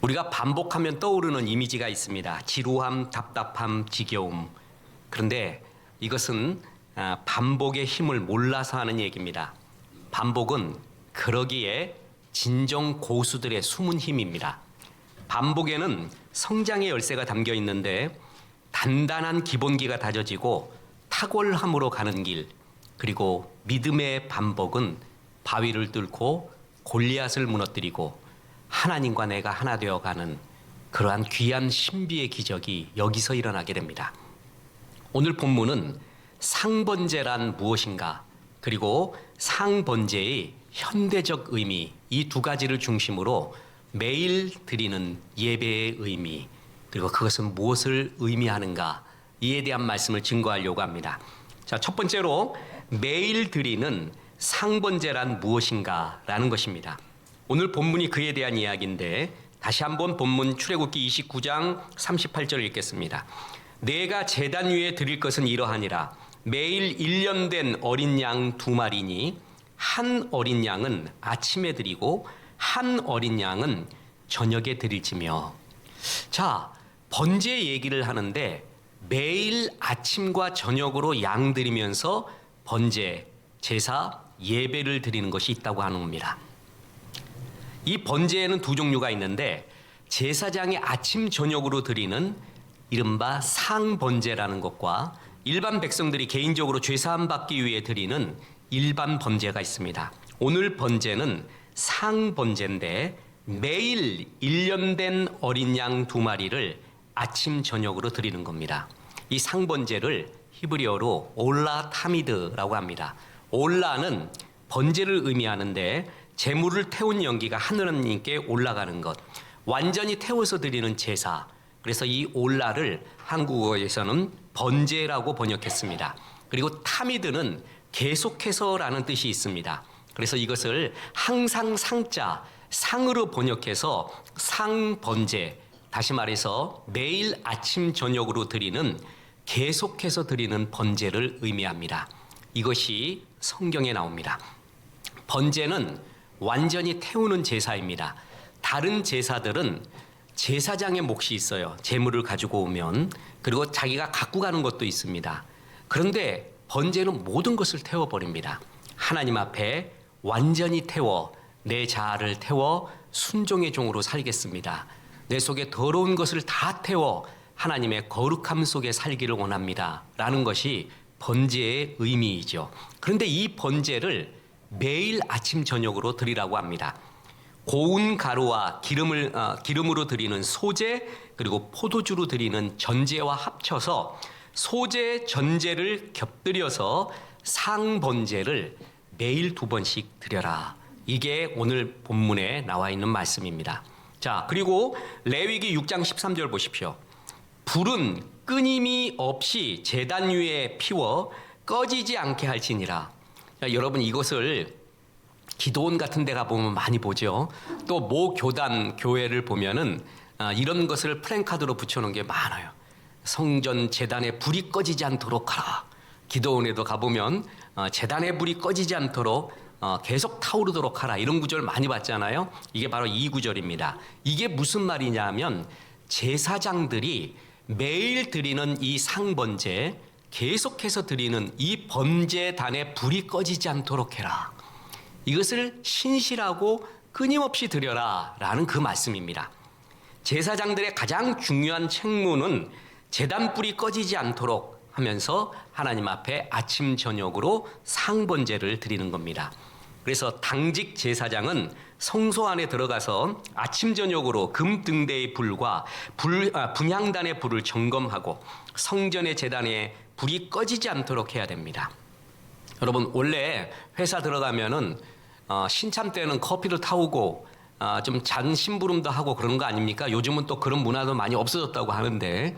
우리가 반복하면 떠오르는 이미지가 있습니다. 지루함, 답답함, 지겨움. 그런데 이것은 반복의 힘을 몰라서 하는 얘기입니다. 반복은 그러기에 진정 고수들의 숨은 힘입니다. 반복에는 성장의 열쇠가 담겨 있는데 단단한 기본기가 다져지고 탁월함으로 가는 길, 그리고 믿음의 반복은 바위를 뚫고 골리앗을 무너뜨리고 하나님과 내가 하나 되어가는 그러한 귀한 신비의 기적이 여기서 일어나게 됩니다. 오늘 본문은 상번제란 무엇인가, 그리고 상번제의 현대적 의미, 이 두 가지를 중심으로 매일 드리는 예배의 의미, 그리고 그것은 무엇을 의미하는가, 이에 대한 말씀을 증거하려고 합니다. 자, 첫 번째로 매일 드리는 상번제란 무엇인가 라는 것입니다. 오늘 본문이 그에 대한 이야기인데 다시 한번 본문 출애굽기 29장 38절을 읽겠습니다. 내가 제단 위에 드릴 것은 이러하니라. 매일 1년 된 어린 양 2마리니 한 어린 양은 아침에 드리고 한 어린 양은 저녁에 드릴지며. 자, 번제 얘기를 하는데 매일 아침과 저녁으로 양 드리면서 번제, 제사, 예배를 드리는 것이 있다고 하는 겁니다. 이 번제에는 두 종류가 있는데 제사장이 아침 저녁으로 드리는 이른바 상번제라는 것과 일반 백성들이 개인적으로 죄사함 받기 위해 드리는 일반 번제가 있습니다. 오늘 번제는 상번제인데 매일 1년 된 어린 양 2마리를 아침 저녁으로 드리는 겁니다. 이 상번제를 히브리어로 올라 타미드라고 합니다. 올라는 번제를 의미하는데 제물을 태운 연기가 하느님께 올라가는 것, 완전히 태워서 드리는 제사. 그래서 이 올라를 한국어에서는 번제라고 번역했습니다. 그리고 타미드는 계속해서라는 뜻이 있습니다. 그래서 이것을 항상 상자, 상으로 번역해서 상번제, 다시 말해서 매일 아침 저녁으로 드리는, 계속해서 드리는 번제를 의미합니다. 이것이 성경에 나옵니다. 번제는 완전히 태우는 제사입니다. 다른 제사들은 제사장의 몫이 있어요. 제물을 가지고 오면. 그리고 자기가 갖고 가는 것도 있습니다. 그런데 번제는 모든 것을 태워버립니다. 하나님 앞에 완전히 태워, 내 자아를 태워 순종의 종으로 살겠습니다. 내 속에 더러운 것을 다 태워 하나님의 거룩함 속에 살기를 원합니다. 라는 것이 번제의 의미이죠. 그런데 이 번제를 매일 아침 저녁으로 드리라고 합니다. 고운 가루와 기름으로 드리는 소제, 그리고 포도주로 드리는 전제와 합쳐서 소제, 전제를 곁들여서 상번제를 매일 2번씩 드려라. 이게 오늘 본문에 나와 있는 말씀입니다. 자, 그리고 레위기 6장 13절 보십시오. 불은 끊임이 없이 제단 위에 피워 꺼지지 않게 할지니라. 자, 여러분, 이것을 기도원 같은 데 가보면 많이 보죠. 또 모 교단, 교회를 보면은 이런 것을 플랜카드로 붙여놓은 게 많아요. 성전 제단에 불이 꺼지지 않도록 하라. 기도원에도 가보면 제단에 불이 꺼지지 않도록 계속 타오르도록 하라. 이런 구절 많이 봤잖아요. 이게 바로 이 구절입니다. 이게 무슨 말이냐 하면 제사장들이 매일 드리는 이 상번제, 계속해서 드리는 이 번제단에 불이 꺼지지 않도록 해라. 이것을 신실하고 끊임없이 드려라 라는 그 말씀입니다. 제사장들의 가장 중요한 책무는 제단불이 꺼지지 않도록 하면서 하나님 앞에 아침 저녁으로 상번제를 드리는 겁니다. 그래서 당직 제사장은 성소 안에 들어가서 아침 저녁으로 금등대의 불과 분향단의 불을 점검하고 성전의 제단에 불이 꺼지지 않도록 해야 됩니다. 여러분, 원래 회사 들어가면은 신참 때는 커피를 타오고 좀 잔 심부름도 하고 그러는 거 아닙니까? 요즘은 또 그런 문화도 많이 없어졌다고 하는데,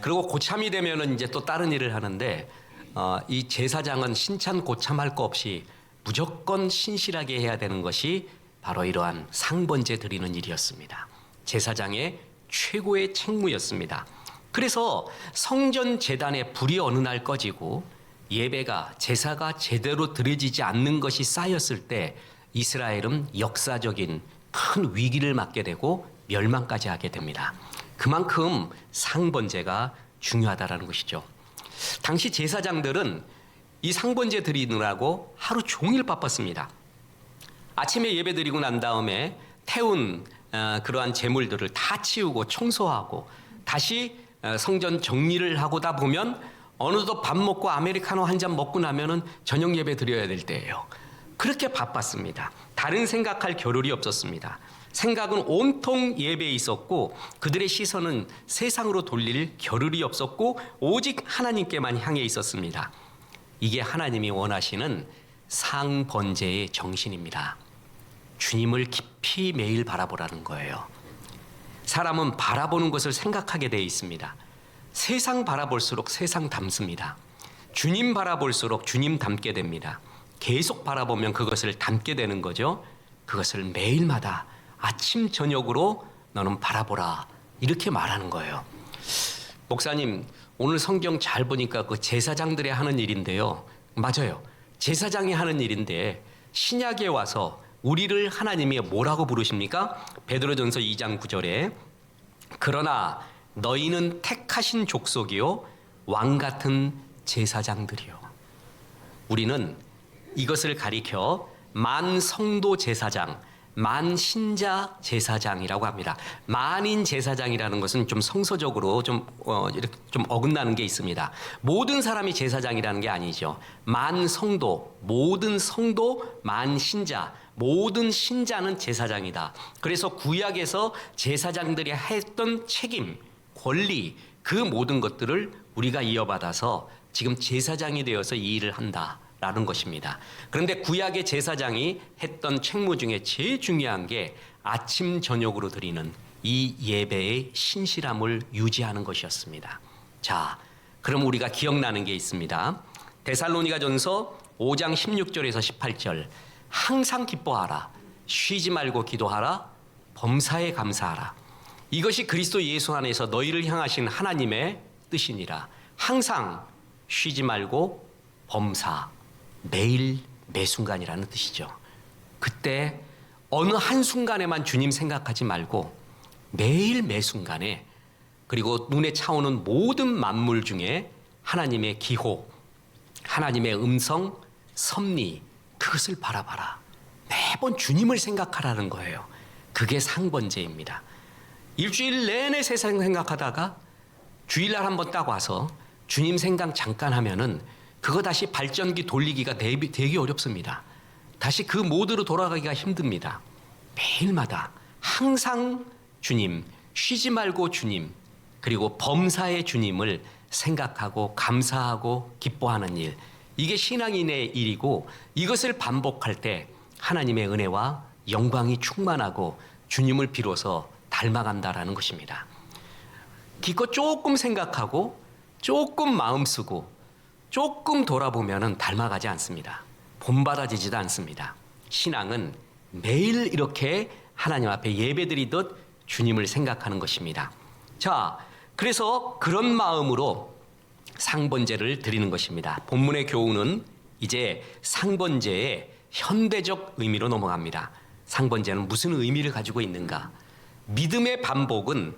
그리고 고참이 되면은 이제 또 다른 일을 하는데, 이 제사장은 신참 고참할 거 없이 무조건 신실하게 해야 되는 것이 바로 이러한 상번제 드리는 일이었습니다. 제사장의 최고의 책무였습니다. 그래서 성전 제단에 불이 어느 날 꺼지고 예배가 제사가 제대로 드려지지 않는 것이 쌓였을 때 이스라엘은 역사적인 큰 위기를 맞게 되고 멸망까지 하게 됩니다. 그만큼 상번제가 중요하다라는 것이죠. 당시 제사장들은 이 상번제 드리느라고 하루 종일 바빴습니다. 아침에 예배 드리고 난 다음에 태운 그러한 제물들을 다 치우고 청소하고 다시 성전 정리를 하고다 보면 어느덧 밥 먹고 아메리카노 한 잔 먹고 나면은 저녁 예배 드려야 될 때예요. 그렇게 바빴습니다. 다른 생각할 겨를이 없었습니다. 생각은 온통 예배에 있었고 그들의 시선은 세상으로 돌릴 겨를이 없었고 오직 하나님께만 향해 있었습니다. 이게 하나님이 원하시는 상번제의 정신입니다. 주님을 깊이 매일 바라보라는 거예요. 사람은 바라보는 것을 생각하게 되어 있습니다. 세상 바라볼수록 세상 닮습니다. 주님 바라볼수록 주님 닮게 됩니다. 계속 바라보면 그것을 닮게 되는 거죠. 그것을 매일마다 아침 저녁으로 너는 바라보라 이렇게 말하는 거예요. 목사님, 오늘 성경 잘 보니까 그 제사장들이 하는 일인데요. 맞아요. 제사장이 하는 일인데 신약에 와서 우리를 하나님이 뭐라고 부르십니까? 베드로전서 2장 9절에 그러나 너희는 택하신 족속이요 왕 같은 제사장들이요. 우리는 이것을 가리켜 만성도 제사장, 만신자 제사장이라고 합니다. 만인 제사장이라는 것은 좀 성서적으로 이렇게 좀 어긋나는 게 있습니다. 모든 사람이 제사장이라는 게 아니죠. 만성도, 모든 성도, 만신자, 모든 신자는 제사장이다. 그래서 구약에서 제사장들이 했던 책임, 권리, 그 모든 것들을 우리가 이어받아서 지금 제사장이 되어서 이 일을 한다라는 것입니다. 그런데 구약의 제사장이 했던 책무 중에 제일 중요한 게 아침 저녁으로 드리는 이 예배의 신실함을 유지하는 것이었습니다. 자, 그럼 우리가 기억나는 게 있습니다. 데살로니가전서 5장 16절에서 18절 항상 기뻐하라, 쉬지 말고 기도하라, 범사에 감사하라. 이것이 그리스도 예수 안에서 너희를 향하신 하나님의 뜻이니라. 항상 쉬지 말고 범사, 매일 매순간이라는 뜻이죠. 그때 어느 한순간에만 주님 생각하지 말고 매일 매순간에, 그리고 눈에 차오는 모든 만물 중에 하나님의 기호, 하나님의 음성, 섭리, 그것을 바라봐라. 매번 주님을 생각하라는 거예요. 그게 상번제입니다. 일주일 내내 세상 생각하다가 주일날 한번 딱 와서 주님 생각 잠깐 하면은 그거 다시 발전기 돌리기가 되게 어렵습니다. 다시 그 모드로 돌아가기가 힘듭니다. 매일마다 항상 주님, 쉬지 말고 주님, 그리고 범사의 주님을 생각하고 감사하고 기뻐하는 일, 이게 신앙인의 일이고 이것을 반복할 때 하나님의 은혜와 영광이 충만하고 주님을 비로소 닮아간다라는 것입니다. 기껏 조금 생각하고 조금 마음 쓰고 조금 돌아보면은 닮아가지 않습니다. 본받아지지도 않습니다. 신앙은 매일 이렇게 하나님 앞에 예배드리듯 주님을 생각하는 것입니다. 자, 그래서 그런 마음으로 상번제를 드리는 것입니다. 본문의 교훈은 이제 상번제의 현대적 의미로 넘어갑니다. 상번제는 무슨 의미를 가지고 있는가? 믿음의 반복은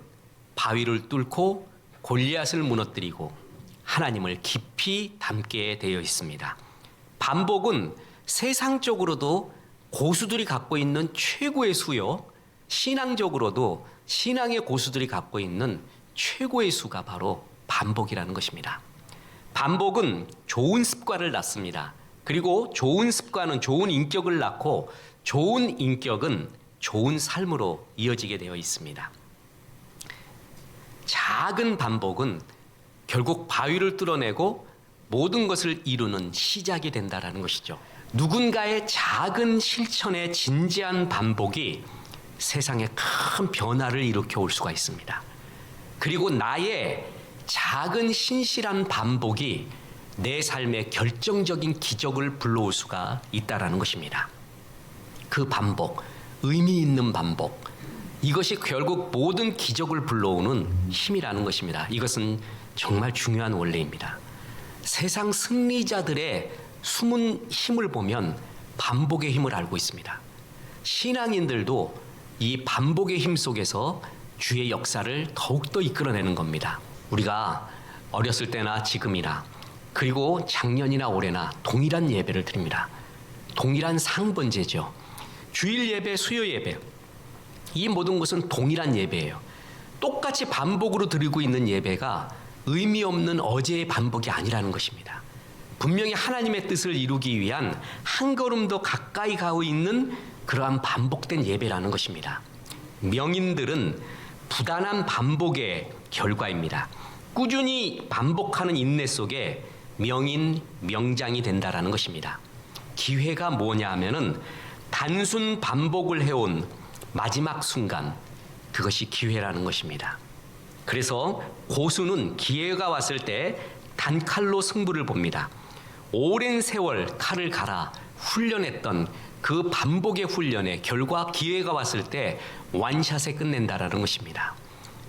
바위를 뚫고 골리앗을 무너뜨리고 하나님을 깊이 닮게 되어 있습니다. 반복은 세상적으로도 고수들이 갖고 있는 최고의 수요, 신앙적으로도 신앙의 고수들이 갖고 있는 최고의 수가 바로 반복이라는 것입니다. 반복은 좋은 습관을 낳습니다. 그리고 좋은 습관은 좋은 인격을 낳고 좋은 인격은 좋은 삶으로 이어지게 되어 있습니다. 작은 반복은 결국 바위를 뚫어내고 모든 것을 이루는 시작이 된다는 것이죠. 누군가의 작은 실천의 진지한 반복이 세상에 큰 변화를 일으켜 올 수가 있습니다. 그리고 나의 작은 신실한 반복이 내 삶에 결정적인 기적을 불러올 수가 있다는 것입니다. 그 반복, 의미 있는 반복, 이것이 결국 모든 기적을 불러오는 힘이라는 것입니다. 이것은 정말 중요한 원리입니다. 세상 승리자들의 숨은 힘을 보면 반복의 힘을 알고 있습니다. 신앙인들도 이 반복의 힘 속에서 주의 역사를 더욱더 이끌어내는 겁니다. 우리가 어렸을 때나 지금이나 그리고 작년이나 올해나 동일한 예배를 드립니다. 동일한 상번제죠. 주일 예배, 수요 예배, 이 모든 것은 동일한 예배예요. 똑같이 반복으로 드리고 있는 예배가 의미 없는 어제의 반복이 아니라는 것입니다. 분명히 하나님의 뜻을 이루기 위한 한 걸음 더 가까이 가고 있는 그러한 반복된 예배라는 것입니다. 명인들은 부단한 반복의 결과입니다. 꾸준히 반복하는 인내 속에 명인, 명장이 된다라는 것입니다. 기회가 뭐냐 하면은 단순 반복을 해온 마지막 순간, 그것이 기회라는 것입니다. 그래서 고수는 기회가 왔을 때 단칼로 승부를 봅니다. 오랜 세월 칼을 갈아 훈련했던 그 반복의 훈련의 결과 기회가 왔을 때 완샷에 끝낸다라는 것입니다.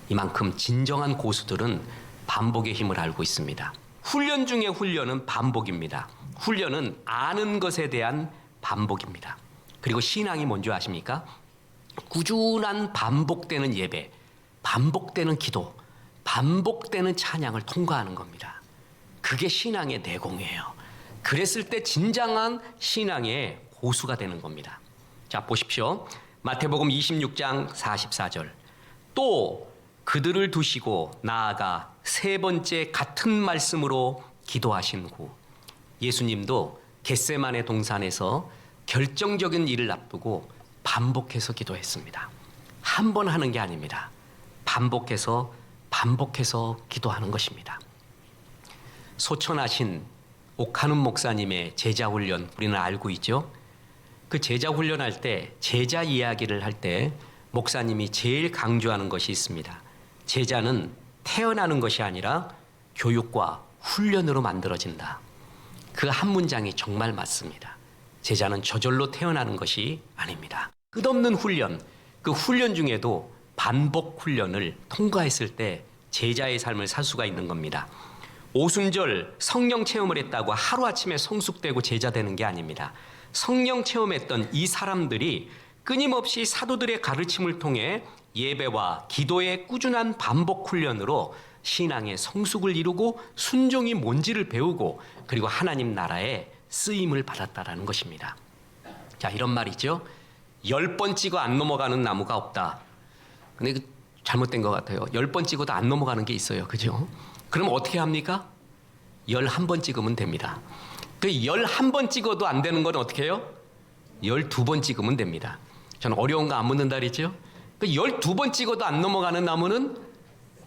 이만큼 진정한 고수들은 반복의 힘을 알고 있습니다. 훈련 중에 훈련은 반복입니다. 훈련은 아는 것에 대한 반복입니다. 그리고 신앙이 뭔지 아십니까? 꾸준한 반복되는 예배, 반복되는 기도, 반복되는 찬양을 통과하는 겁니다. 그게 신앙의 내공이에요. 그랬을 때 진정한 신앙의 고수가 되는 겁니다. 자, 보십시오. 마태복음 26장 44절. 또 그들을 두시고 나아가 세 번째 같은 말씀으로 기도하신 후, 예수님도 겟세마네 동산에서 결정적인 일을 앞두고 반복해서 기도했습니다. 한 번 하는 게 아닙니다. 반복해서 기도하는 것입니다. 소천하신 옥하는 목사님의 제자 훈련 우리는 알고 있죠? 그 제자 훈련할 때, 제자 이야기를 할 때 목사님이 제일 강조하는 것이 있습니다. 제자는 태어나는 것이 아니라 교육과 훈련으로 만들어진다. 그 한 문장이 정말 맞습니다. 제자는 저절로 태어나는 것이 아닙니다. 끝없는 훈련, 그 훈련 중에도 반복 훈련을 통과했을 때 제자의 삶을 살 수가 있는 겁니다. 오순절 성령 체험을 했다고 하루아침에 성숙되고 제자 되는 게 아닙니다. 성령 체험했던 이 사람들이 끊임없이 사도들의 가르침을 통해 예배와 기도의 꾸준한 반복 훈련으로 신앙의 성숙을 이루고 순종이 뭔지를 배우고 그리고 하나님 나라에 쓰임을 받았다라는 것입니다. 자, 이런 말이죠. 10번 찍어 안 넘어가는 나무가 없다. 근데 잘못된 것 같아요. 10번 찍어도 안 넘어가는 게 있어요. 그죠? 그럼 어떻게 합니까? 11번 찍으면 됩니다. 그 11번 찍어도 안 되는 건 어떻게 해요? 12번 찍으면 됩니다. 저는 어려운 거 안 묻는다 그랬죠? 그 12번 찍어도 안 넘어가는 나무는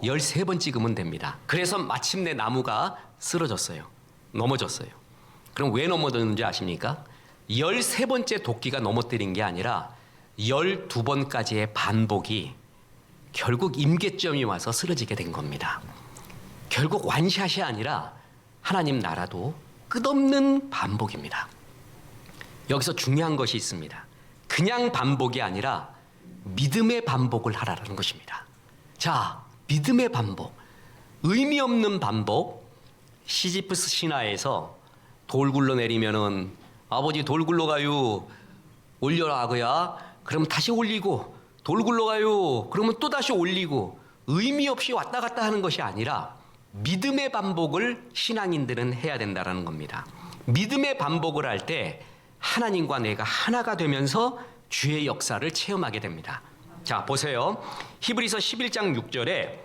13번 찍으면 됩니다. 그래서 마침내 나무가 쓰러졌어요. 넘어졌어요. 그럼 왜 넘어졌는지 아십니까? 13번째 도끼가 넘어뜨린 게 아니라 12번까지의 반복이 결국 임계점이 와서 쓰러지게 된 겁니다. 결국 완샷이 아니라 하나님 나라도 끝없는 반복입니다. 여기서 중요한 것이 있습니다. 그냥 반복이 아니라 믿음의 반복을 하라는 것입니다. 자, 믿음의 반복, 의미 없는 반복. 시지프스 신화에서 돌 굴러 내리면은 아버지 돌 굴러 가요. 올려라 그야. 그럼 다시 올리고 돌 굴러 가요. 그러면 또 다시 올리고 의미 없이 왔다 갔다 하는 것이 아니라 믿음의 반복을 신앙인들은 해야 된다는 겁니다. 믿음의 반복을 할 때 하나님과 내가 하나가 되면서 주의 역사를 체험하게 됩니다. 자, 보세요. 히브리서 11장 6절에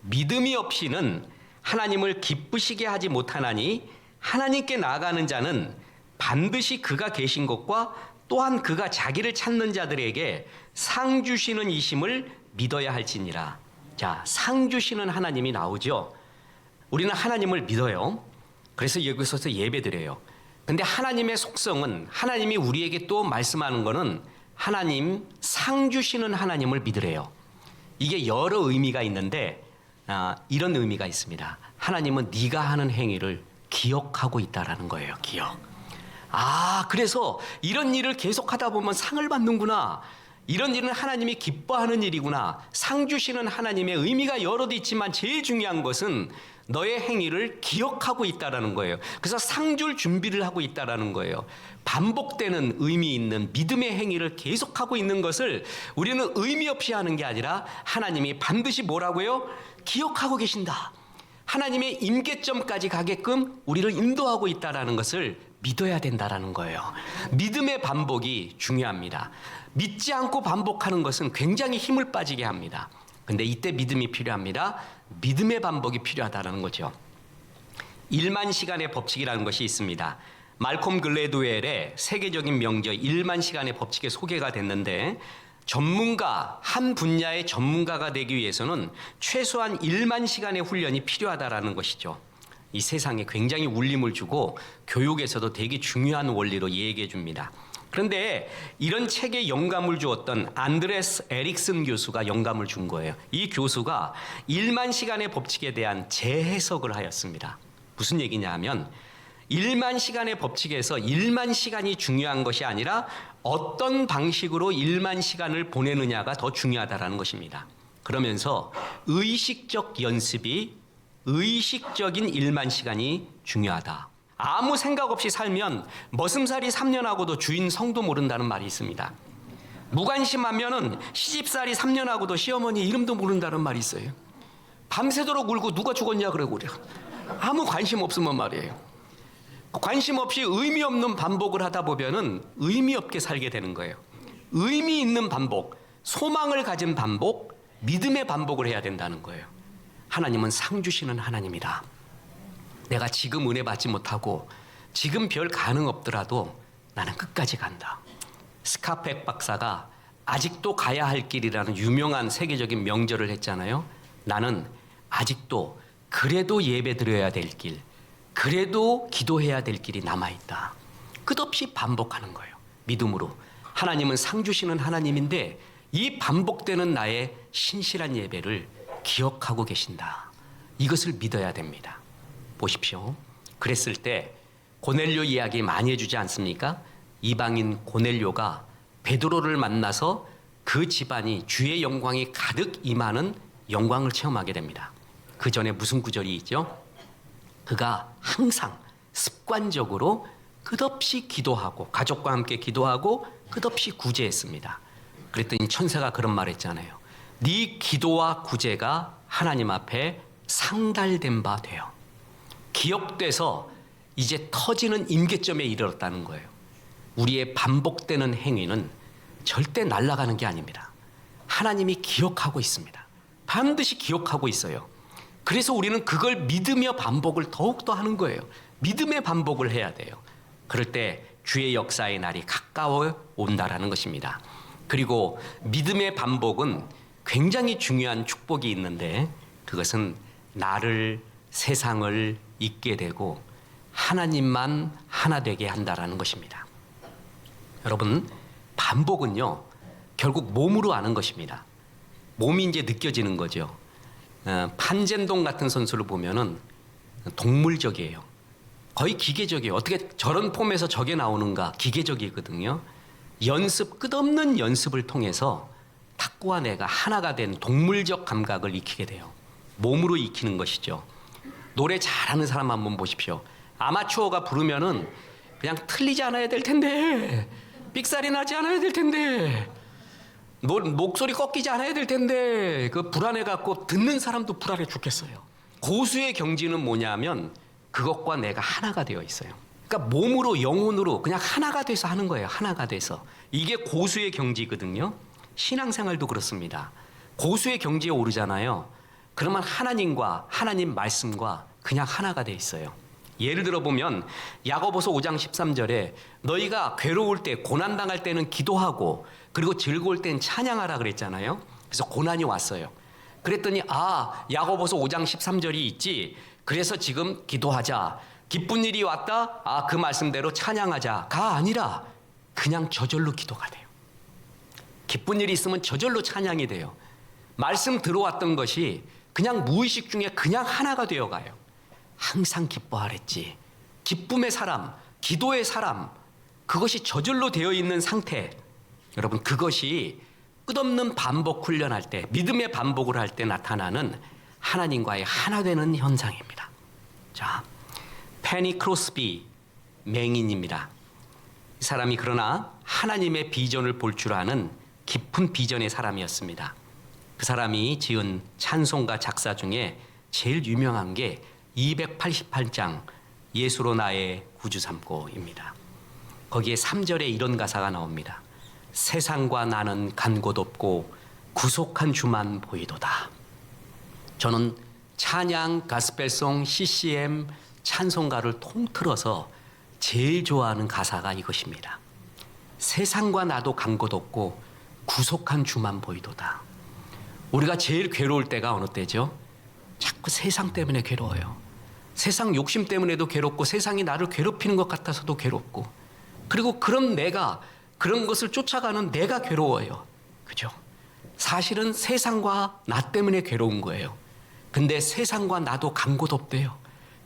믿음이 없이는 하나님을 기쁘시게 하지 못하나니 하나님께 나아가는 자는 반드시 그가 계신 것과 또한 그가 자기를 찾는 자들에게 상 주시는 이심을 믿어야 할지니라. 자, 상 주시는 하나님이 나오죠. 우리는 하나님을 믿어요. 그래서 여기서 예배드려요. 근데 하나님의 속성은, 하나님이 우리에게 또 말씀하는 거는 하나님, 상 주시는 하나님을 믿으래요. 이게 여러 의미가 있는데 이런 의미가 있습니다. 하나님은 네가 하는 행위를 기억하고 있다라는 거예요. 기억. 그래서 이런 일을 계속하다 보면 상을 받는구나. 이런 일은 하나님이 기뻐하는 일이구나. 상 주시는 하나님의 의미가 여럿 있지만 제일 중요한 것은 너의 행위를 기억하고 있다라는 거예요. 그래서 상 줄 준비를 하고 있다라는 거예요. 반복되는 의미 있는 믿음의 행위를 계속하고 있는 것을 우리는 의미 없이 하는 게 아니라 하나님이 반드시 뭐라고요? 기억하고 계신다. 하나님의 임계점까지 가게끔 우리를 인도하고 있다라는 것을 믿어야 된다라는 거예요. 믿음의 반복이 중요합니다. 믿지 않고 반복하는 것은 굉장히 힘을 빠지게 합니다. 근데 이때 믿음이 필요합니다. 믿음의 반복이 필요하다는 거죠. 1만 시간의 법칙이라는 것이 있습니다. 말콤 글래드웰의 세계적인 명저 1만 시간의 법칙에 소개가 됐는데, 한 분야의 전문가가 되기 위해서는 최소한 1만 시간의 훈련이 필요하다라는 것이죠. 이 세상에 굉장히 울림을 주고 교육에서도 되게 중요한 원리로 얘기해 줍니다. 그런데 이런 책에 영감을 주었던 안드레스 에릭슨 교수가 영감을 준 거예요. 이 교수가 1만 시간의 법칙에 대한 재해석을 하였습니다. 무슨 얘기냐 하면 1만 시간의 법칙에서 1만 시간이 중요한 것이 아니라 어떤 방식으로 1만 시간을 보내느냐가 더 중요하다는 것입니다. 그러면서 의식적 연습이 의식적인 1만 시간이 중요하다. 아무 생각 없이 살면 머슴살이 3년 하고도 주인 성도 모른다는 말이 있습니다. 무관심하면은 시집살이 3년 하고도 시어머니 이름도 모른다는 말이 있어요. 밤새도록 울고 누가 죽었냐 그러고 그래요. 아무 관심 없으면 말이에요. 관심 없이 의미 없는 반복을 하다 보면은 의미 없게 살게 되는 거예요. 의미 있는 반복, 소망을 가진 반복, 믿음의 반복을 해야 된다는 거예요. 하나님은 상 주시는 하나님이다. 내가 지금 은혜 받지 못하고 지금 별 가능 없더라도 나는 끝까지 간다. 스카펙 박사가 아직도 가야 할 길이라는 유명한 세계적인 명절을 했잖아요. 나는 아직도 그래도 예배 드려야 될 길, 그래도 기도해야 될 길이 남아있다. 끝없이 반복하는 거예요. 믿음으로. 하나님은 상 주시는 하나님인데 이 반복되는 나의 신실한 예배를 기억하고 계신다. 이것을 믿어야 됩니다. 보십시오. 그랬을 때 고넬료 이야기 많이 해주지 않습니까? 이방인 고넬료가 베드로를 만나서 그 집안이 주의 영광이 가득 임하는 영광을 체험하게 됩니다. 그 전에 무슨 구절이 있죠? 그가 항상 습관적으로 끝없이 기도하고 가족과 함께 기도하고 끝없이 구제했습니다. 그랬더니 천사가 그런 말 했잖아요. 네 기도와 구제가 하나님 앞에 상달된 바 되어 기억돼서 이제 터지는 임계점에 이르렀다는 거예요. 우리의 반복되는 행위는 절대 날아가는 게 아닙니다. 하나님이 기억하고 있습니다. 반드시 기억하고 있어요. 그래서 우리는 그걸 믿으며 반복을 더욱더 하는 거예요. 믿음의 반복을 해야 돼요. 그럴 때 주의 역사의 날이 가까워 온다라는 것입니다. 그리고 믿음의 반복은 굉장히 중요한 축복이 있는데 그것은 나를, 세상을 잊게 되고 하나님만 하나 되게 한다라는 것입니다. 여러분, 반복은요 결국 몸으로 아는 것입니다. 몸이 이제 느껴지는 거죠. 판젠동 같은 선수를 보면은 동물적이에요. 거의 기계적이에요. 어떻게 저런 폼에서 저게 나오는가 기계적이거든요. 끝없는 연습을 통해서 탁구와 내가 하나가 된 동물적 감각을 익히게 돼요. 몸으로 익히는 것이죠. 노래 잘하는 사람 한번 보십시오. 아마추어가 부르면은 그냥 틀리지 않아야 될 텐데, 삑사리 나지 않아야 될 텐데, 목소리 꺾이지 않아야 될 텐데, 그 불안해갖고 듣는 사람도 불안해 죽겠어요. 고수의 경지는 뭐냐면 그것과 내가 하나가 되어 있어요. 그러니까 몸으로 영혼으로 그냥 하나가 돼서 하는 거예요. 하나가 돼서. 이게 고수의 경지거든요. 신앙생활도 그렇습니다. 고수의 경지에 오르잖아요. 그러면 하나님과 하나님 말씀과 그냥 하나가 돼 있어요. 예를 들어 보면 야고보서 5장 13절에 너희가 괴로울 때 고난당할 때는 기도하고 그리고 즐거울 때는 찬양하라 그랬잖아요. 그래서 고난이 왔어요. 그랬더니 야고보서 5장 13절이 있지. 그래서 지금 기도하자. 기쁜 일이 왔다. 그 말씀대로 찬양하자가 아니라 그냥 저절로 기도가 돼요. 기쁜 일이 있으면 저절로 찬양이 돼요. 말씀 들어왔던 것이 그냥 무의식 중에 그냥 하나가 되어가요. 항상 기뻐하랬지. 기쁨의 사람, 기도의 사람, 그것이 저절로 되어 있는 상태. 여러분, 그것이 끝없는 반복 훈련할 때, 믿음의 반복을 할 때 나타나는 하나님과의 하나 되는 현상입니다. 자, 페니 크로스비 맹인입니다. 이 사람이 그러나 하나님의 비전을 볼 줄 아는 깊은 비전의 사람이었습니다. 그 사람이 지은 찬송가 작사 중에 제일 유명한 게 288장 예수로 나의 구주 삼고입니다. 거기에 3절에 이런 가사가 나옵니다. 세상과 나는 간 곳 없고 구속한 주만 보이도다. 저는 찬양, 가스펠송, CCM, 찬송가를 통틀어서 제일 좋아하는 가사가 이것입니다. 세상과 나도 간 곳 없고 구속한 주만 보이도다. 우리가 제일 괴로울 때가 어느 때죠? 자꾸 세상 때문에 괴로워요. 세상 욕심 때문에도 괴롭고 세상이 나를 괴롭히는 것 같아서도 괴롭고, 그리고 그런 내가, 그런 것을 쫓아가는 내가 괴로워요. 그죠? 사실은 세상과 나 때문에 괴로운 거예요. 근데 세상과 나도 간 곳 없대요.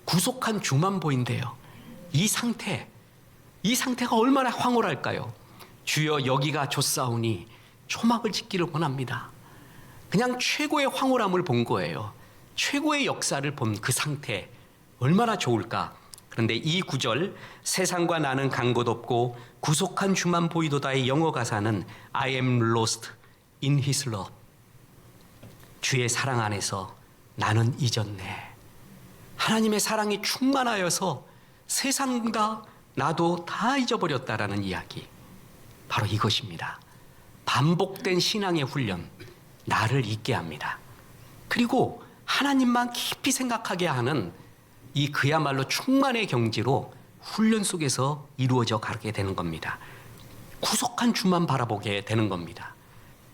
구속한 주만 보인대요. 이 상태가 얼마나 황홀할까요? 주여 여기가 좋사오니 초막을 짓기를 원합니다. 그냥 최고의 황홀함을 본 거예요. 최고의 역사를 본 그 상태 얼마나 좋을까. 그런데 이 구절, 세상과 나는 간 곳 없고 구속한 주만 보이도다의 영어 가사는 I am lost in his love. 주의 사랑 안에서 나는 잊었네. 하나님의 사랑이 충만하여서 세상과 나도 다 잊어버렸다라는 이야기. 바로 이것입니다. 반복된 신앙의 훈련, 나를 잊게 합니다. 그리고 하나님만 깊이 생각하게 하는 이 그야말로 충만의 경지로 훈련 속에서 이루어져 가게 되는 겁니다. 구속한 주만 바라보게 되는 겁니다.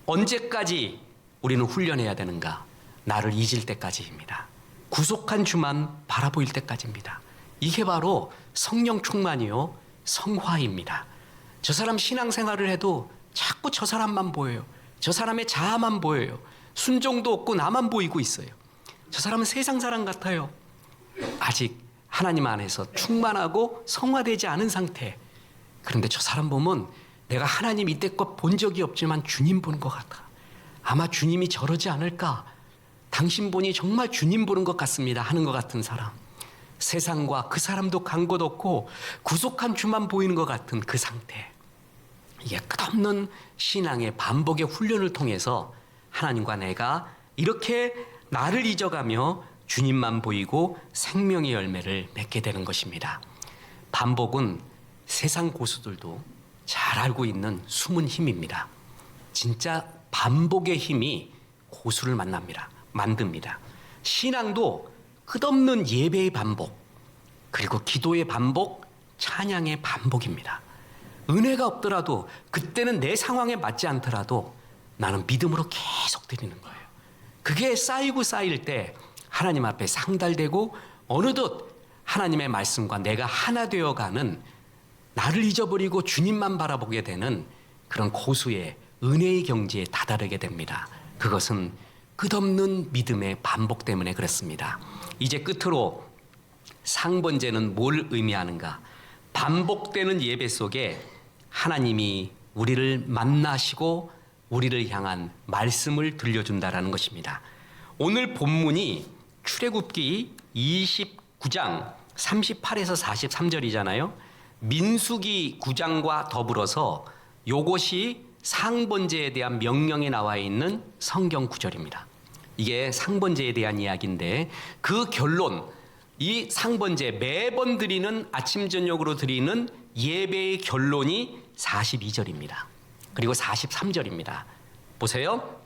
언제까지 우리는 훈련해야 되는가? 나를 잊을 때까지입니다. 구속한 주만 바라보일 때까지입니다. 이게 바로 성령 충만이요 성화입니다. 저 사람 신앙생활을 해도 자꾸 저 사람만 보여요. 저 사람의 자아만 보여요. 순종도 없고 나만 보이고 있어요. 저 사람은 세상 사람 같아요. 아직 하나님 안에서 충만하고 성화되지 않은 상태. 그런데 저 사람 보면 내가 하나님 이때껏 본 적이 없지만 주님 보는 것 같아. 아마 주님이 저러지 않을까. 당신 보니 정말 주님 보는 것 같습니다 하는 것 같은 사람. 세상과 그 사람도 간 곳 없고 구속한 주만 보이는 것 같은 그 상태. 이게 끝없는 신앙의 반복의 훈련을 통해서 하나님과 내가 이렇게 나를 잊어가며 주님만 보이고 생명의 열매를 맺게 되는 것입니다. 반복은 세상 고수들도 잘 알고 있는 숨은 힘입니다. 진짜 반복의 힘이 고수를 만듭니다. 신앙도 끝없는 예배의 반복, 그리고 기도의 반복, 찬양의 반복입니다. 은혜가 없더라도, 그때는 내 상황에 맞지 않더라도 나는 믿음으로 계속 드리는 거예요. 그게 쌓이고 쌓일 때 하나님 앞에 상달되고 어느덧 하나님의 말씀과 내가 하나 되어가는, 나를 잊어버리고 주님만 바라보게 되는 그런 고수의 은혜의 경지에 다다르게 됩니다. 그것은 끝없는 믿음의 반복 때문에 그렇습니다. 이제 끝으로 상번제는 뭘 의미하는가? 반복되는 예배 속에 하나님이 우리를 만나시고 우리를 향한 말씀을 들려준다라는 것입니다. 오늘 본문이 출애굽기 29장 38에서 43절이잖아요. 민수기 9장과 더불어서 이것이 상번제에 대한 명령에 나와 있는 성경 구절입니다. 이게 상번제에 대한 이야기인데 그 결론, 이 상번제 매번 드리는 아침 저녁으로 드리는 예배의 결론이 42절입니다. 그리고 43절입니다. 보세요.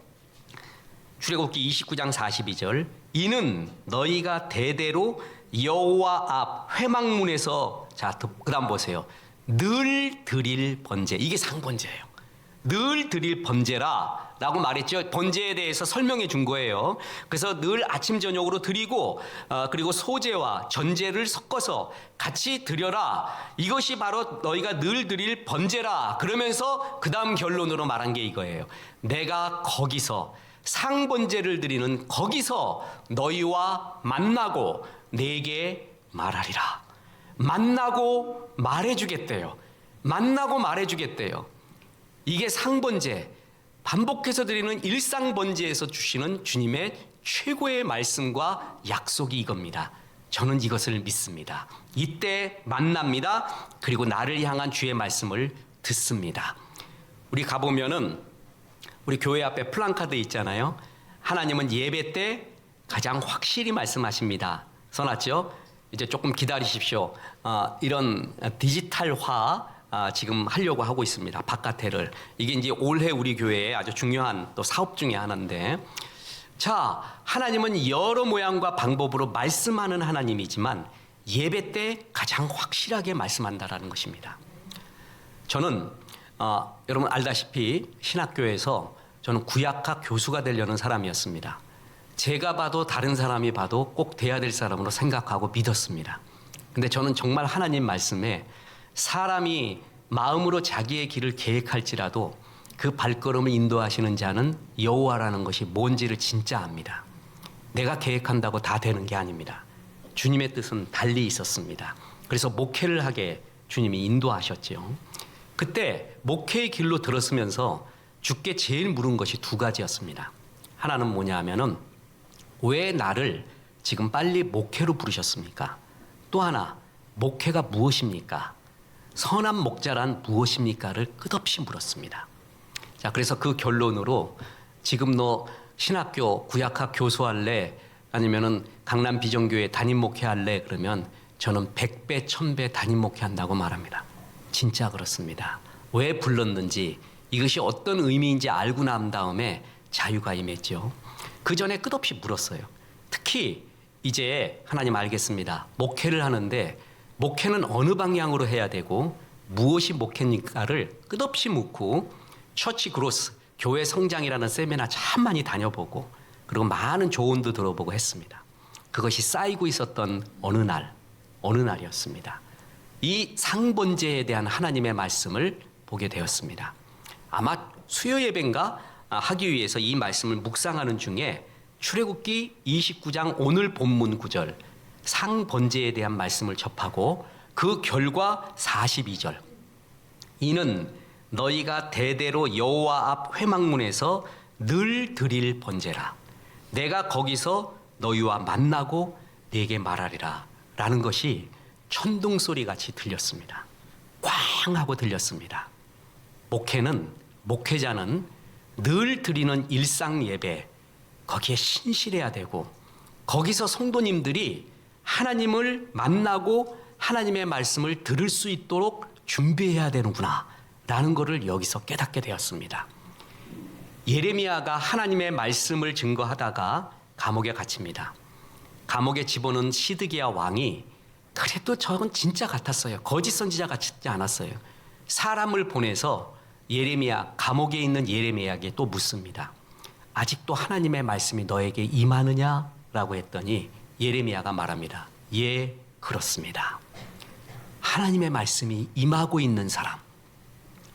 출애굽기 29장 42절. 이는 너희가 대대로 여호와 앞 회막문에서, 자, 그다음 보세요. 늘 드릴 번제. 이게 상번제예요. 늘 드릴 번제라 라고 말했죠. 번제에 대해서 설명해 준 거예요. 그래서 늘 아침 저녁으로 드리고 그리고 소제와 전제를 섞어서 같이 드려라. 이것이 바로 너희가 늘 드릴 번제라. 그러면서 그 다음 결론으로 말한 게 이거예요. 내가 거기서 상번제를 드리는 거기서 너희와 만나고 내게 말하리라. 만나고 말해주겠대요. 만나고 말해주겠대요. 이게 상번제. 반복해서 드리는 일상 번제에서 주시는 주님의 최고의 말씀과 약속이 이겁니다. 저는 이것을 믿습니다. 이때 만납니다. 그리고 나를 향한 주의 말씀을 듣습니다. 우리 가보면은 우리 교회 앞에 플랜카드 있잖아요. 하나님은 예배 때 가장 확실히 말씀하십니다. 써놨죠? 이제 조금 기다리십시오. 이런 디지털화 지금 하려고 하고 있습니다. 바깥에를. 이게 이제 올해 우리 교회의 아주 중요한 또 사업 중에 하나인데, 자, 하나님은 여러 모양과 방법으로 말씀하는 하나님이지만 예배 때 가장 확실하게 말씀한다라는 것입니다. 저는 여러분 알다시피 신학교에서 저는 구약학 교수가 되려는 사람이었습니다. 제가 봐도 다른 사람이 봐도 꼭 돼야 될 사람으로 생각하고 믿었습니다. 근데 저는 정말 하나님 말씀에 사람이 마음으로 자기의 길을 계획할지라도 그 발걸음을 인도하시는 자는 여호와라는 것이 뭔지를 진짜 압니다. 내가 계획한다고 다 되는 게 아닙니다. 주님의 뜻은 달리 있었습니다. 그래서 목회를 하게 주님이 인도하셨죠. 그때 목회의 길로 들었으면서 주께 제일 물은 것이 두 가지였습니다. 하나는 뭐냐 하면은 왜 나를 지금 빨리 목회로 부르셨습니까? 또 하나, 목회가 무엇입니까? 선한 목자란 무엇입니까를 끝없이 물었습니다. 자, 그래서 그 결론으로 지금 너 신학교 구약학 교수할래? 아니면은 강남 비전교회 담임 목회할래? 그러면 저는 100배, 1000배 담임 목회한다고 말합니다. 진짜 그렇습니다. 왜 불렀는지 이것이 어떤 의미인지 알고 난 다음에 자유가 임했죠. 그 전에 끝없이 물었어요. 특히 이제 하나님 알겠습니다. 목회를 하는데 목회는 어느 방향으로 해야 되고 무엇이 목회니까를 끝없이 묻고 처치 그로스, 교회 성장이라는 세미나 참 많이 다녀보고 그리고 많은 조언도 들어보고 했습니다. 그것이 쌓이고 있었던 어느 날이었습니다. 이 상번제에 대한 하나님의 말씀을 보게 되었습니다. 아마 수요 예배인가 하기 위해서 이 말씀을 묵상하는 중에 출애굽기 29장 오늘 본문 구절 상번제에 대한 말씀을 접하고 그 결과 42절 이는 너희가 대대로 여호와 앞 회막문에서 늘 드릴 번제라 내가 거기서 너희와 만나고 네게 말하리라 라는 것이 천둥 소리같이 들렸습니다. 꽝 하고 들렸습니다. 목회자는 늘 드리는 일상 예배 거기에 신실해야 되고 거기서 성도님들이 하나님을 만나고 하나님의 말씀을 들을 수 있도록 준비해야 되는구나 라는 것을 여기서 깨닫게 되었습니다. 예레미야가 하나님의 말씀을 증거하다가 감옥에 갇힙니다. 감옥에 집어넣은 시드기야 왕이 그래도 저건 진짜 같았어요. 거짓 선지자 같지 않았어요. 사람을 보내서 예레미야 감옥에 있는 예레미야에게 또 묻습니다. 아직도 하나님의 말씀이 너에게 임하느냐라고 했더니 예레미야가 말합니다. 예, 그렇습니다. 하나님의 말씀이 임하고 있는 사람.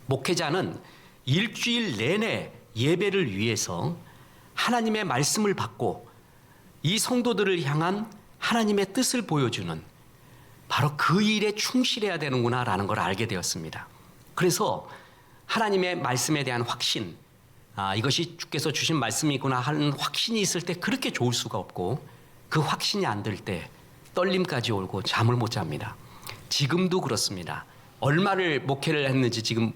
목회자는 일주일 내내 예배를 위해서 하나님의 말씀을 받고 이 성도들을 향한 하나님의 뜻을 보여주는 바로 그 일에 충실해야 되는구나라는 걸 알게 되었습니다. 그래서 하나님의 말씀에 대한 확신, 이것이 주께서 주신 말씀이구나 하는 확신이 있을 때 그렇게 좋을 수가 없고 그 확신이 안 들 때 떨림까지 오고 잠을 못 잡니다. 지금도 그렇습니다. 얼마를 목회를 했는지 지금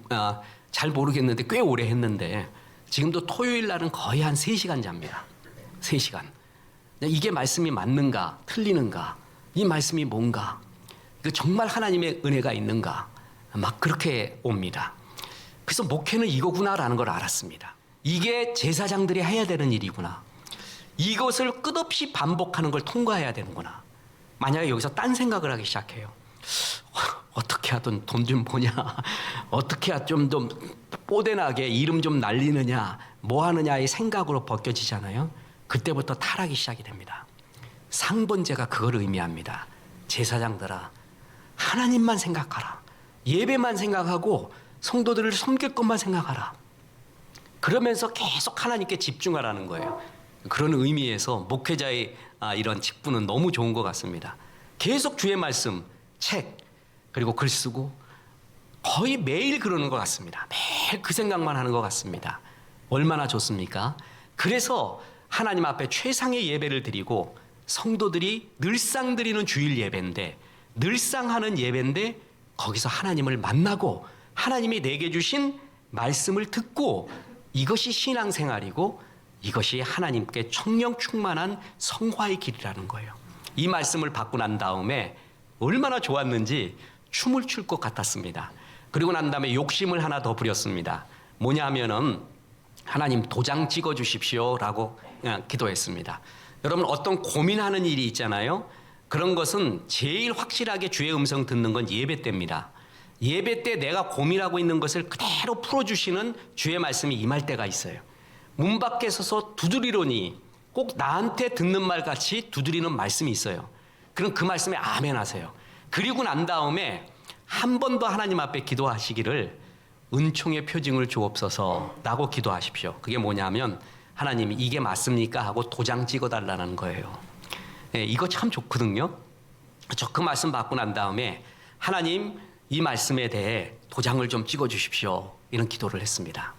잘 모르겠는데 꽤 오래 했는데 지금도 토요일 날은 거의 한 3시간 잡니다. 3시간. 이게 말씀이 맞는가 틀리는가 이 말씀이 뭔가 이거 정말 하나님의 은혜가 있는가 막 그렇게 옵니다. 그래서 목회는 이거구나라는 걸 알았습니다. 이게 제사장들이 해야 되는 일이구나. 이것을 끝없이 반복하는 걸 통과해야 되는구나. 만약에 여기서 딴 생각을 하기 시작해요. 어떻게 하든 돈 좀 보냐, 어떻게 해야 좀 뽀대나게 이름 좀 날리느냐, 뭐 하느냐 이 생각으로 벗겨지잖아요. 그때부터 타락이 시작이 됩니다. 상번제가 그걸 의미합니다. 제사장들아, 하나님만 생각하라. 예배만 생각하고 성도들을 섬길 것만 생각하라. 그러면서 계속 하나님께 집중하라는 거예요. 그런 의미에서 목회자의 이런 직분은 너무 좋은 것 같습니다. 계속 주의 말씀, 책, 그리고 글 쓰고 거의 매일 그러는 것 같습니다. 매일 그 생각만 하는 것 같습니다. 얼마나 좋습니까? 그래서 하나님 앞에 최상의 예배를 드리고 성도들이 늘상 드리는 주일 예배인데, 늘상 하는 예배인데 거기서 하나님을 만나고 하나님이 내게 주신 말씀을 듣고, 이것이 신앙생활이고 이것이 하나님께 청령 충만한 성화의 길이라는 거예요. 이 말씀을 받고 난 다음에 얼마나 좋았는지 춤을 출 것 같았습니다. 그리고 난 다음에 욕심을 하나 더 부렸습니다. 뭐냐면은 하나님 도장 찍어 주십시오 라고 기도했습니다. 여러분, 어떤 고민하는 일이 있잖아요. 그런 것은 제일 확실하게 주의 음성 듣는 건 예배 때입니다. 예배 때 내가 고민하고 있는 것을 그대로 풀어주시는 주의 말씀이 임할 때가 있어요. 문 밖에 서서 두드리노니 꼭 나한테 듣는 말 같이 두드리는 말씀이 있어요. 그럼 그 말씀에 아멘 하세요. 그리고 난 다음에 한 번 더 하나님 앞에 기도하시기를 은총의 표징을 주옵소서 라고 기도하십시오. 그게 뭐냐면 하나님 이게 맞습니까? 하고 도장 찍어달라는 거예요. 네, 이거 참 좋거든요. 저 그 말씀 받고 난 다음에 하나님 이 말씀에 대해 도장을 좀 찍어 주십시오, 이런 기도를 했습니다.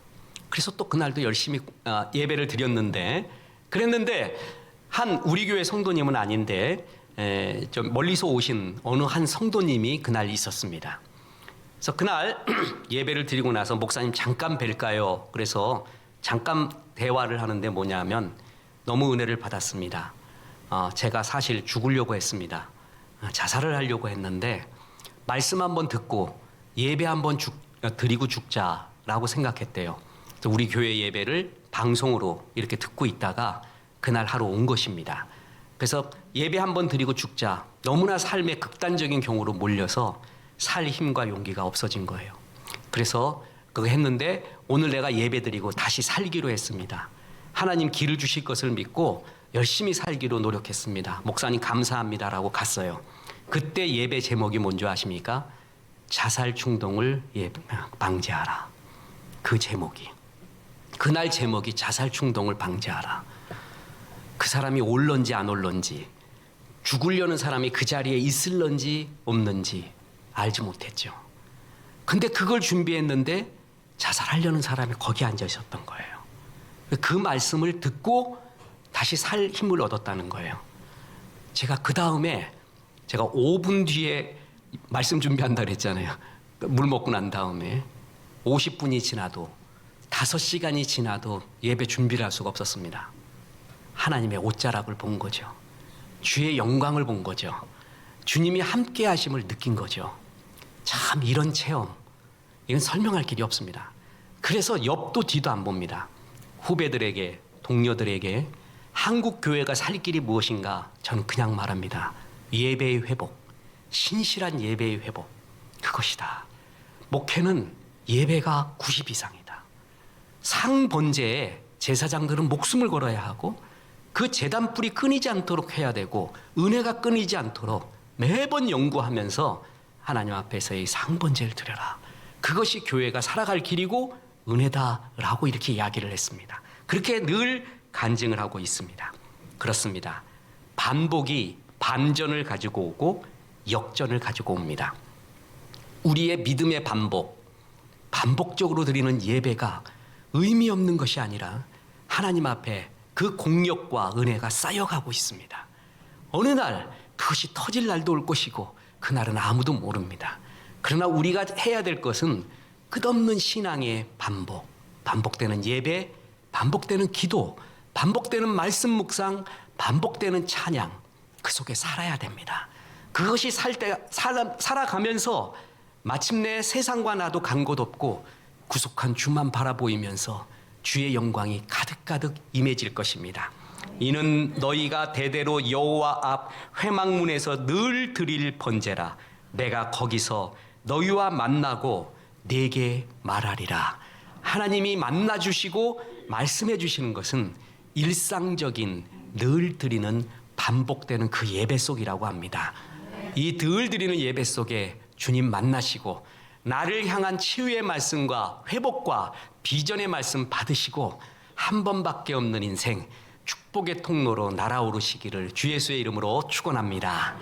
그래서 또 그날도 열심히 예배를 드렸는데, 그랬는데 한 우리 교회 성도님은 아닌데 좀 멀리서 오신 어느 한 성도님이 그날 있었습니다. 그래서 그날 예배를 드리고 나서 목사님 잠깐 뵐까요? 그래서 잠깐 대화를 하는데 뭐냐면 너무 은혜를 받았습니다. 제가 사실 죽으려고 했습니다. 자살을 하려고 했는데 말씀 한번 듣고 예배 한번 드리고 죽자라고 생각했대요. 그래서 우리 교회 예배를 방송으로 이렇게 듣고 있다가 그날 하러 온 것입니다. 그래서 예배 한번 드리고 죽자, 너무나 삶의 극단적인 경우로 몰려서 살 힘과 용기가 없어진 거예요. 그래서 그거 했는데 오늘 내가 예배 드리고 다시 살기로 했습니다. 하나님 길을 주실 것을 믿고 열심히 살기로 노력했습니다. 목사님 감사합니다라고 갔어요. 그때 예배 제목이 뭔지 아십니까? 자살 충동을 방지하라. 그 제목이, 그날 제목이 자살 충동을 방지하라. 그 사람이 올런지 안 올런지, 죽으려는 사람이 그 자리에 있을런지 없는지 알지 못했죠. 근데 그걸 준비했는데 자살하려는 사람이 거기 앉아 있었던 거예요. 그 말씀을 듣고 다시 살 힘을 얻었다는 거예요. 제가 그 다음에 제가 5분 뒤에 말씀 준비한다 그랬잖아요. 물 먹고 난 다음에 50분이 지나도 5시간이 지나도 예배 준비를 할 수가 없었습니다. 하나님의 옷자락을 본 거죠. 주의 영광을 본 거죠. 주님이 함께 하심을 느낀 거죠. 참 이런 체험, 이건 설명할 길이 없습니다. 그래서 옆도 뒤도 안 봅니다. 후배들에게, 동료들에게 한국 교회가 살 길이 무엇인가 저는 그냥 말합니다. 예배의 회복, 신실한 예배의 회복, 그것이다. 목회는 예배가 90 이상이다. 상번제에 제사장들은 목숨을 걸어야 하고 그 제단불이 끊이지 않도록 해야 되고 은혜가 끊이지 않도록 매번 연구하면서 하나님 앞에서의 상번제를 드려라. 그것이 교회가 살아갈 길이고 은혜다라고 이렇게 이야기를 했습니다. 그렇게 늘 간증을 하고 있습니다. 그렇습니다. 반복이 반전을 가지고 오고 역전을 가지고 옵니다. 우리의 믿음의 반복적으로 드리는 예배가 의미 없는 것이 아니라 하나님 앞에 그 공력과 은혜가 쌓여가고 있습니다. 어느 날 그것이 터질 날도 올 것이고 그날은 아무도 모릅니다. 그러나 우리가 해야 될 것은 끝없는 신앙의 반복되는 예배, 반복되는 기도, 반복되는 말씀 묵상, 반복되는 찬양, 그 속에 살아야 됩니다. 그것이 살아가면서 마침내 세상과 나도 간 곳 없고 구속한 주만 바라보이면서 주의 영광이 가득가득 임해질 것입니다. 이는 너희가 대대로 여호와 앞 회막문에서 늘 드릴 번제라. 내가 거기서 너희와 만나고 네게 말하리라. 하나님이 만나주시고 말씀해 주시는 것은 일상적인 늘 드리는 반복되는 그 예배 속이라고 합니다. 이 늘 드리는 예배 속에 주님 만나시고 나를 향한 치유의 말씀과 회복과 비전의 말씀 받으시고 한 번밖에 없는 인생 축복의 통로로 날아오르시기를 주 예수의 이름으로 축원합니다.